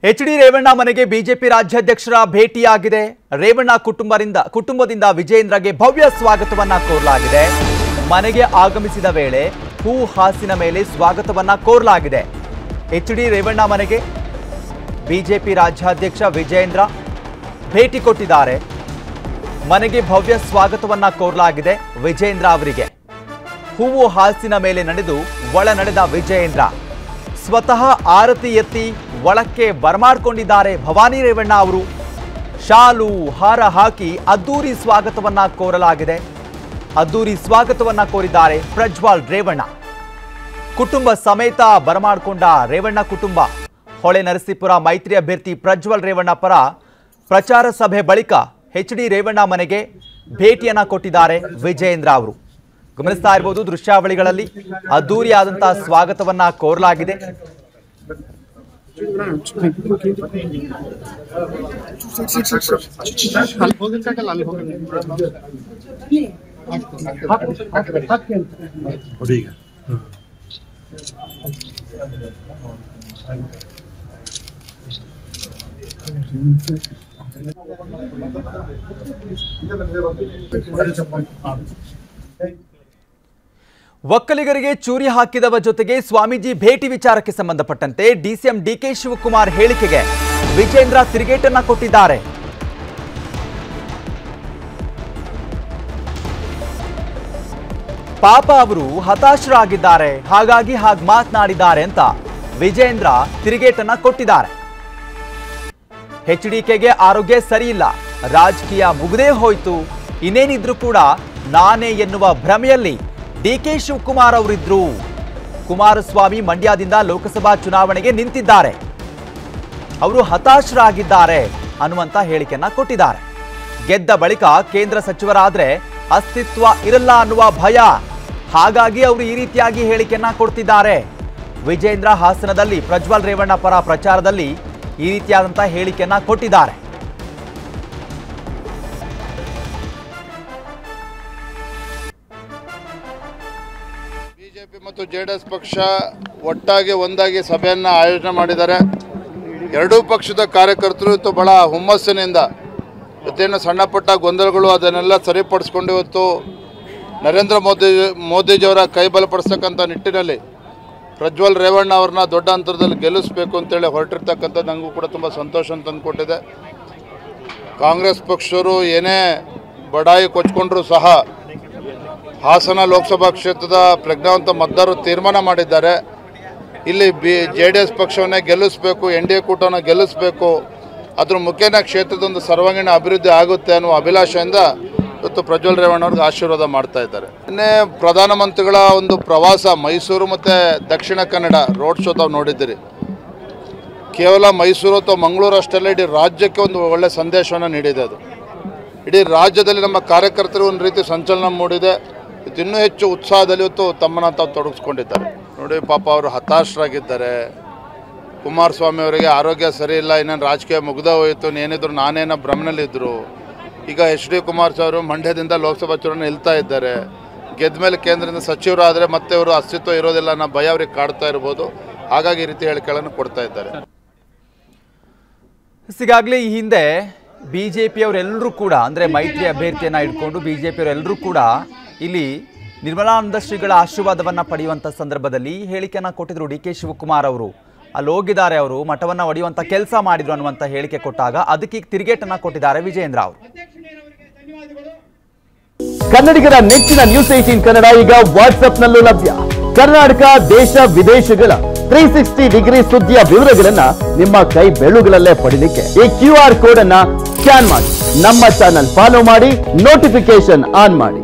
H D. Revanna ಮನೆಗೆ BJP ರಾಜ್ಯಾಧ್ಯಕ್ಷರ ಭೇಟಿಯಾಗಿದೆ. Revanna ಕುಟುಂಬದಿಂದ ವಿಜಯೇಂದ್ರಗೆ ಭವ್ಯ ಸ್ವಾಗತವನ್ನ ಕೋರಲಾಗಿದೆ. ಮನೆಗೆ ಆಗಮಿಸಿದ ವೇಳೆ ಹೂ ಹಾಸಿನ ಮೇಲೆ ಸ್ವಾಗತವನ್ನ ಕೋರಲಾಗಿದೆ. ಎಚ್.ಡಿ. ರೇವಣ್ಣ ಮನೆಗೆ ಬಿಜೆಪಿ ರಾಜ್ಯಾಧ್ಯಕ್ಷ ವಿಜಯೇಂದ್ರ ಭೇಟಿ ಕೊಟ್ಟಿದ್ದಾರೆ. ಮನೆಗೆ ಭವ್ಯ ಸ್ವಾಗತವನ್ನ ಕೋರಲಾಗಿದೆ. ವಿಜಯೇಂದ್ರ ಅವರಿಗೆ ಹೂವು ಹಾಸಿನ ಮೇಲೆ ನಡೆದು ಒಳ ನಡೆದ ವಿಜಯೇಂದ್ರ ಸ್ವತಃ ಆರತಿ ಎತ್ತಿ ಒಳಕ್ಕೆ ಬರಮಾಡಿಕೊಂಡಿದ್ದಾರೆ. ಭವಾನಿ ರೇವಣ್ಣ ಅವರು ಶಾಲು ಹಾರ ಹಾಕಿ ಅದ್ದೂರಿ ಸ್ವಾಗತವನ್ನ ಕೋರಲಾಗಿದೆ. ಅದ್ದೂರಿ ಸ್ವಾಗತವನ್ನ ಕೋರಿದ್ದಾರೆ ಪ್ರಜ್ವಲ್ ರೇವಣ್ಣ. ಕುಟುಂಬ ಸಮೇತ ಬರಮಾಡಿಕೊಂಡ ರೇವಣ್ಣ ಕುಟುಂಬ ಹೊಳೆ ನರಸೀಪುರ ಮೈತ್ರಿ ಅಭ್ಯರ್ಥಿ ಪ್ರಜ್ವಲ್ ರೇವಣ್ಣ ಪರ ಪ್ರಚಾರ ಸಭೆ ಬಳಿಕ ಎಚ್.ಡಿ. ರೇವಣ್ಣ ಮನೆಗೆ ಭೇಟಿಯನ್ನ ಕೊಟ್ಟಿದ್ದಾರೆ ವಿಜಯೇಂದ್ರ ಅವರು. ಗಮನಿಸ್ತಾ ಇರಬಹುದು ದೃಶ್ಯಾವಳಿಗಳಲ್ಲಿ ಅದ್ದೂರಿಯಾದಂತಹ ಸ್ವಾಗತವನ್ನ ಕೋರಲಾಗಿದೆ. ಒಕ್ಕಲಿಗರಿಗೆ ಚೂರಿ ಹಾಕಿದವ ಜೊತೆಗೆ ಸ್ವಾಮೀಜಿ ಭೇಟಿ ವಿಚಾರಕ್ಕೆ ಸಂಬಂಧಪಟ್ಟಂತೆ ಡಿಸಿಎಂ ಡಿಕೆ ಶಿವಕುಮಾರ್ ಹೇಳಿಕೆಗೆ ವಿಜೇಂದ್ರ ತಿರುಗೇಟನ್ನ ಕೊಟ್ಟಿದ್ದಾರೆ. ಪಾಪ ಅವರು ಹತಾಶರಾಗಿದ್ದಾರೆ, ಹಾಗಾಗಿ ಮಾತನಾಡಿದ್ದಾರೆ ಅಂತ ವಿಜೇಂದ್ರ ತಿರುಗೇಟನ್ನ ಕೊಟ್ಟಿದ್ದಾರೆ. ಎಚ್ಡಿಕೆಗೆ ಆರೋಗ್ಯ ಸರಿಯಿಲ್ಲ, ರಾಜಕೀಯ ಮುಗಿದೇ ಹೋಯ್ತು, ಇನ್ನೇನಿದ್ರು ಕೂಡ ನಾನೇ ಎನ್ನುವ ಭ್ರಮೆಯಲ್ಲಿ ಡಿಕೆ ಶಿವಕುಮಾರ್ ಅವರಿದ್ರು. ಕುಮಾರಸ್ವಾಮಿ ಮಂಡ್ಯದಿಂದ ಲೋಕಸಭಾ ಚುನಾವಣೆಗೆ ನಿಂತಿದ್ದಾರೆ, ಅವರು ಹತಾಶರಾಗಿದ್ದಾರೆ ಅನ್ನುವಂತ ಹೇಳಿಕೆಯನ್ನ ಕೊಟ್ಟಿದ್ದಾರೆ. ಗೆದ್ದ ಬಳಿಕ ಕೇಂದ್ರ ಸಚಿವರಾದ್ರೆ ಅಸ್ತಿತ್ವ ಇರಲ್ಲ ಅನ್ನುವ ಭಯ, ಹಾಗಾಗಿ ಅವರು ಈ ರೀತಿಯಾಗಿ ಹೇಳಿಕೆಯನ್ನ ಕೊಡ್ತಿದ್ದಾರೆ. ವಿಜೇಂದ್ರ ಹಾಸನದಲ್ಲಿ ಪ್ರಜ್ವಲ್ ರೇವಣ್ಣ ಪರ ಪ್ರಚಾರದಲ್ಲಿ ಈ ರೀತಿಯಾದಂತಹ ಹೇಳಿಕೆಯನ್ನ ಕೊಟ್ಟಿದ್ದಾರೆ. ಬಿಜೆಪಿ ಮತ್ತು ಜೆಡಿಎಸ್ ಪಕ್ಷ ಒಟ್ಟಾಗಿ ಒಂದಾಗಿ ಸಭೆಯನ್ನು ಆಯೋಜನೆ ಮಾಡಿದ್ದಾರೆ. ಎರಡೂ ಪಕ್ಷದ ಕಾರ್ಯಕರ್ತರು ಇವತ್ತು ಬಹಳ ಹುಮ್ಮಸ್ಸಿನಿಂದ ಇವತ್ತೇನು ಸಣ್ಣ ಪುಟ್ಟ ಗೊಂದಲಗಳು ಅದನ್ನೆಲ್ಲ ಸರಿಪಡಿಸ್ಕೊಂಡು ಇವತ್ತು ನರೇಂದ್ರ ಮೋದಿಜಿಯವರ ಕೈ ಬಲಪಡಿಸ್ತಕ್ಕಂಥ ನಿಟ್ಟಿನಲ್ಲಿ ಪ್ರಜ್ವಲ್ ರೇವಣ್ಣ ಅವ್ರನ್ನ ದೊಡ್ಡ ಅಂತರದಲ್ಲಿ ಗೆಲ್ಲಿಸಬೇಕು ಅಂತೇಳಿ ಹೊರಟಿರ್ತಕ್ಕಂಥದ್ದು ನನಗೂ ಕೂಡ ತುಂಬ ಸಂತೋಷ ತಂದುಕೊಟ್ಟಿದೆ. ಕಾಂಗ್ರೆಸ್ ಪಕ್ಷರು ಏನೇ ಬಡಾಯಿ ಕೊಚ್ಕೊಂಡ್ರೂ ಸಹ ಹಾಸನ ಲೋಕಸಭಾ ಕ್ಷೇತ್ರದ ಪ್ರಜ್ಞಾವಂತ ಮತದಾರರು ತೀರ್ಮಾನ ಮಾಡಿದ್ದಾರೆ. ಇಲ್ಲಿ ಜೆಡಿಎಸ್ ಪಕ್ಷವನ್ನೇ ಗೆಲ್ಲಿಸಬೇಕು, NDA ಕೂಟವನ್ನು ಗೆಲ್ಲಿಸಬೇಕು, ಅದ್ರ ಮುಖೇನ ಕ್ಷೇತ್ರದೊಂದು ಸರ್ವಾಂಗೀಣ ಅಭಿವೃದ್ಧಿ ಆಗುತ್ತೆ ಅನ್ನುವ ಅಭಿಲಾಷೆಯಿಂದ ಇವತ್ತು ಪ್ರಜ್ವಲ್ ರೇವಣ್ಣ ಅವ್ರಿಗೆ ಆಶೀರ್ವಾದ ಮಾಡ್ತಾ ಇದ್ದಾರೆ. ಇನ್ನೇ ಪ್ರಧಾನಮಂತ್ರಿಗಳ ಒಂದು ಪ್ರವಾಸ ಮೈಸೂರು ಮತ್ತು ದಕ್ಷಿಣ ಕನ್ನಡ ರೋಡ್ ಶೋ ತಾವು ನೋಡಿದ್ದೀರಿ. ಕೇವಲ ಮೈಸೂರು ಅಥವಾ ಮಂಗಳೂರು ಅಷ್ಟೆಲ್ಲ ಇಡೀ ರಾಜ್ಯಕ್ಕೆ ಒಂದು ಒಳ್ಳೆಯ ಸಂದೇಶವನ್ನು ನೀಡಿದೆ. ಅದು ಇಡೀ ರಾಜ್ಯದಲ್ಲಿ ನಮ್ಮ ಕಾರ್ಯಕರ್ತರು ಒಂದು ರೀತಿ ಸಂಚಲನ ಮೂಡಿದೆ. ಇದು ಇನ್ನೂ ಹೆಚ್ಚು ಉತ್ಸಾಹದಲ್ಲಿ ಇವತ್ತು ತಮ್ಮನ್ನು ತಾವು ತೊಡಗಿಸ್ಕೊಂಡಿದ್ದಾರೆ. ನೋಡಿ ಪಾಪ ಅವರು ಹತಾಶರಾಗಿದ್ದಾರೆ. ಕುಮಾರಸ್ವಾಮಿ ಅವರಿಗೆ ಆರೋಗ್ಯ ಸರಿ ಇಲ್ಲ, ಇನ್ನೇನು ರಾಜಕೀಯ ಮುಗ್ದ ಹೋಯಿತು, ಏನಿದ್ರು ನಾನೇನೋ ಭ್ರಮನಲ್ಲಿದ್ದರು. ಈಗ ಎಚ್.ಡಿ. ಕುಮಾರಸ್ವಾಮಿ ಅವರು ಮಂಡ್ಯದಿಂದ ಲೋಕಸಭಾ ಚುನಾವಣೆ ನಿಲ್ತಾ ಇದ್ದಾರೆ. ಗೆದ್ದ ಮೇಲೆ ಕೇಂದ್ರದಿಂದ ಸಚಿವರಾದರೆ ಮತ್ತೆ ಅವರು ಅಸ್ತಿತ್ವ ಇರೋದಿಲ್ಲ ಅನ್ನೋ ಭಯ ಅವ್ರಿಗೆ ಕಾಡ್ತಾ ಇರ್ಬೋದು. ಹಾಗಾಗಿ ಈ ರೀತಿ ಹೇಳಿಕೆಗಳನ್ನು ಕೊಡ್ತಾ ಇದ್ದಾರೆ. ಈಗಾಗಲೇ ಈ ಹಿಂದೆ ಬಿಜೆಪಿಯವರೆಲ್ಲರೂ ಕೂಡ ಅಂದರೆ ಮೈತ್ರಿ ಅಭ್ಯರ್ಥಿಯನ್ನು ಇಟ್ಕೊಂಡು ಬಿಜೆಪಿಯವರೆಲ್ಲರೂ ಕೂಡ ಇಲ್ಲಿ ನಿರ್ಮಲಾನಂದ ಶ್ರೀಗಳ ಆಶೀರ್ವಾದವನ್ನು ಪಡೆಯುವಂಥ ಸಂದರ್ಭದಲ್ಲಿ ಹೇಳಿಕೆಯನ್ನು ಕೊಟ್ಟಿದ್ರು ಡಿ ಕೆ ಶಿವಕುಮಾರ್ ಅವರು. ಅಲ್ಲಿ ಹೋಗಿದ್ದಾರೆ, ಅವರು ಮಠವನ್ನು ಒಡೆಯುವಂಥ ಕೆಲಸ ಮಾಡಿದ್ರು ಅನ್ನುವಂಥ ಹೇಳಿಕೆ ಕೊಟ್ಟಾಗ ಅದಕ್ಕೆ ತಿರುಗೇಟನ್ನು ಕೊಟ್ಟಿದ್ದಾರೆ ವಿಜಯೇಂದ್ರ ಅವರು. ಕನ್ನಡಿಗರ ನೆಚ್ಚಿನ ನ್ಯೂಸ್ 18 ಕನ್ನಡ ಈಗ ವಾಟ್ಸ್ಆಪ್ನಲ್ಲೂ ಲಭ್ಯ. ಕರ್ನಾಟಕ, ದೇಶ ವಿದೇಶಗಳ 360 ಡಿಗ್ರಿ ಸುದ್ದಿಯ ವಿವರಗಳನ್ನ ನಿಮ್ಮ ಕೈ ಬೆರಳುಗಳಲ್ಲೇ ಪಡಿಲಿಕ್ಕೆ ಈ QR ಕೋಡ್ ಅನ್ನ ಸ್ಕ್ಯಾನ್ ಮಾಡಿ, ನಮ್ಮ ಚಾನಲ್ ಫಾಲೋ ಮಾಡಿ, ನೋಟಿಫಿಕೇಶನ್ ಆನ್ ಮಾಡಿ.